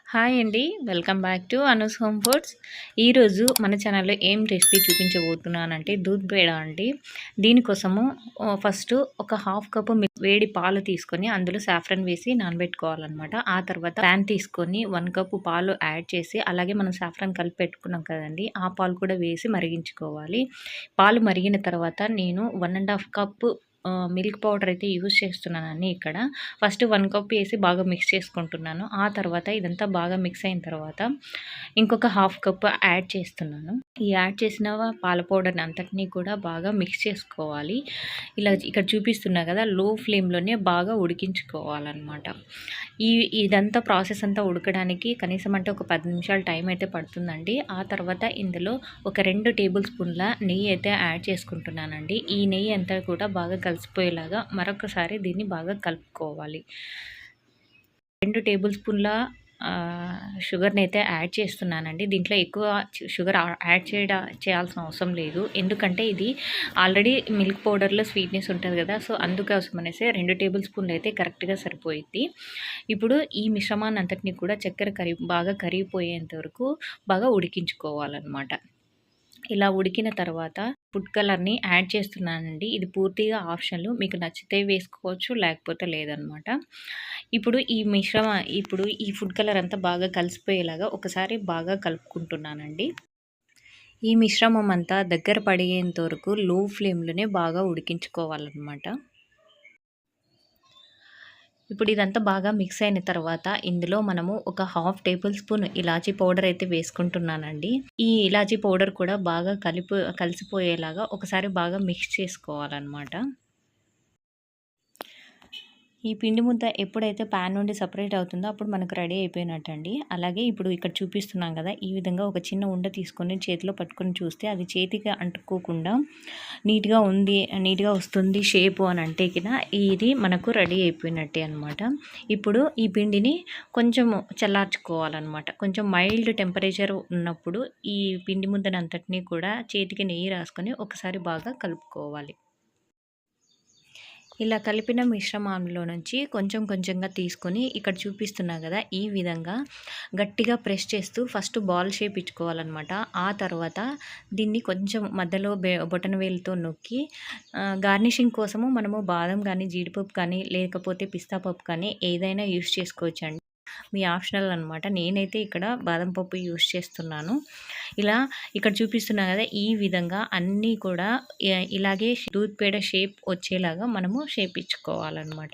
Hi అండి. Welcome back to Anu's home foods. ఈరోజు మన ఛానల్‌లో ఏం రెసిపీ చూపించబోతున్నానంటే దూద్ పేడ అండి. దీనికోసము ఫస్ట్ ఒక హాఫ్ కప్పు వేడి పాలు తీసుకొని అందులో సాఫ్రన్ వేసి నానబెట్టుకోవాలన్నమాట. ఆ తర్వాత ప్యాన్ తీసుకొని 1 కప్పు పాలు యాడ్ చేసి అలాగే మనం సాఫ్రన్ కలిపి పెట్టుకున్నాం కదండీ! ఆ పాలు కూడా వేసి మరిగించుకోవాలి. పాలు మరిగిన తర్వాత నేను 1 ½ కప్పు మిల్క్ పౌడర్ అయితే యూజ్ చేస్తున్నానండి ఇక్కడ. ఫస్ట్ 1 కప్ ఏసి బాగా మిక్స్ చేసుకుంటున్నాను. ఆ తర్వాత ఇదంతా బాగా మిక్స్ అయిన తర్వాత ఇంకొక హాఫ్ కప్ యాడ్ చేస్తున్నాను. ఈ యాడ్ చేసిన పాల పౌడర్‌ని అంతటిని కూడా బాగా మిక్స్ చేసుకోవాలి. ఇలా ఇక్కడ చూపిస్తున్నా కదా! లో ఫ్లేమ్‌లోనే బాగా ఉడికించుకోవాలన్నమాట. ఇదంతా ప్రాసెస్ అంతా ఉడకడానికి కనీసం అంటే ఒక 10 నిమిషాలు టైం అయితే పడుతుందండి. ఆ తర్వాత ఇందులో ఒక 2 టేబుల్ స్పూన్ల నెయ్యి అయితే యాడ్ చేసుకుంటున్నానండి. ఈ నెయ్యి అంతా కూడా బాగా కలిసిపోయేలాగా మరొకసారి దీన్ని బాగా కలుపుకోవాలి. 2 టేబుల్ స్పూన్ల షుగర్‌ని అయితే యాడ్ చేస్తున్నానండి. దీంట్లో ఎక్కువ షుగర్ యాడ్ చేయాల్సిన అవసరం లేదు. ఎందుకంటే ఇది ఆల్రెడీ మిల్క్ పౌడర్‌లో స్వీట్‌నెస్ ఉంటది కదా! సో, అందుకోసం అనేసి 2 టేబుల్ స్పూన్లు అయితే కరెక్ట్‌గా సరిపోయిద్ది. ఇప్పుడు ఈ మిశ్రమాన్ని అంతటిని కూడా చక్కెర బాగా కరిగిపోయేంత వరకు బాగా ఉడికించుకోవాలన్నమాట. ఇలా ఉడికిన తర్వాత ఫుడ్ కలర్‌ని యాడ్ చేస్తున్నానండి. ఇది పూర్తిగా ఆప్షనల్. మీకు నచ్చితే వేసుకోవచ్చు, లేకపోతే లేదనమాట. ఇప్పుడు ఈ ఫుడ్ కలర్ అంతా బాగా కలిసిపోయేలాగా ఒకసారి బాగా కలుపుకుంటున్నానండి. ఈ మిశ్రమం అంతా దగ్గర పడేంత వరకు లో ఫ్లేమ్‌లోనే బాగా ఉడికించుకోవాలనమాట. ఇప్పుడు ఇదంతా బాగా మిక్స్ అయిన తర్వాత ఇందులో మనము ఒక హాఫ్ టేబుల్ స్పూన్ ఇలాచీ పౌడర్ అయితే వేసుకుంటున్నానండి. ఈ ఇలాచీ పౌడర్ కూడా బాగా కలిసిపోయేలాగా ఒకసారి బాగా మిక్స్ చేసుకోవాలన్నమాట. ఈ పిండి ముద్ద ఎప్పుడైతే ప్యాన్ నుండి సపరేట్ అవుతుందో అప్పుడు మనకు రెడీ అయిపోయినట్టండి. అలాగే ఇప్పుడు ఇక్కడ చూపిస్తున్నాం కదా! ఈ విధంగా ఒక చిన్న ఉండ తీసుకొని చేతిలో పట్టుకొని చూస్తే అది చేతికి అంటుకోకుండా నీట్‌గా వస్తుంది షేపు అని అంటే ఇది మనకు రెడీ అయిపోయినట్టే అనమాట. ఇప్పుడు ఈ పిండిని కొంచెం చల్లార్చుకోవాలన్నమాట. కొంచెం మైల్డ్ టెంపరేచర్ ఉన్నప్పుడు ఈ పిండి ముద్దనంతటిని కూడా చేతికి నెయ్యి రాసుకొని ఒకసారి బాగా కలుపుకోవాలి. ఇలా కలిపిన మిశ్రమంలో నుంచి కొంచెం కొంచెంగా తీసుకొని ఇక్కడ చూపిస్తున్నా కదా! ఈ విధంగా గట్టిగా ప్రెస్ చేస్తూ ఫస్ట్ బాల్ షేప్ ఇచ్చుకోవాలన్నమాట. ఆ తర్వాత దీన్ని కొంచెం మధ్యలో బొటనవేలుతో నొక్కి గార్నిషింగ్ కోసము మనము బాదం కానీ, జీడిపప్పు కానీ, లేకపోతే పిస్తా పప్పు కానీ ఏదైనా యూజ్ చేసుకోవచ్చండి. మీ ఆప్షనల్ అనమాట. నేనైతే ఇక్కడ బాదం పప్పు యూజ్ చేస్తున్నాను. ఇక్కడ చూపిస్తున్నా కదా! ఈ విధంగా అన్నీ కూడా ఇలాగే దూద్ పేడ షేప్ వచ్చేలాగా మనము షేప్ ఇచ్చుకోవాలన్నమాట.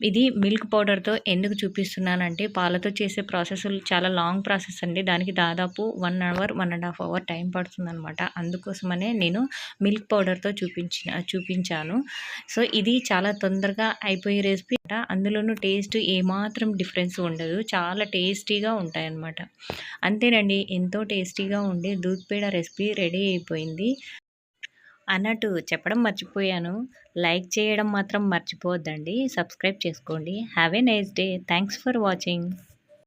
ఇది మిల్క్ పౌడర్‌తో ఎందుకు చూపిస్తున్నానంటే పాలతో చేసే ప్రాసెస్ చాలా లాంగ్ ప్రాసెస్ అండి. దానికి దాదాపు 1 అవర్, 1 ½ అవర్ టైం పడుతుందనమాట. అందుకోసమనే నేను మిల్క్ పౌడర్‌తో చూపించాను. సో, ఇది చాలా తొందరగా అయిపోయే రెసిపీ. అందులోనూ టేస్ట్ ఏమాత్రం డిఫరెన్స్ ఉండదు. చాలా టేస్టీగా ఉంటాయన్నమాట. అంతేనండి, ఎంతో టేస్టీగా ఉండే దూద్ పేడ రెసిపీ రెడీ అయిపోయింది. అన్నట్టు చెప్పడం మర్చిపోయాను. లైక్ చేయడం మాత్రం మర్చిపోవద్దండి. సబ్స్క్రైబ్ చేసుకోండి. Have a nice day. Thanks for watching.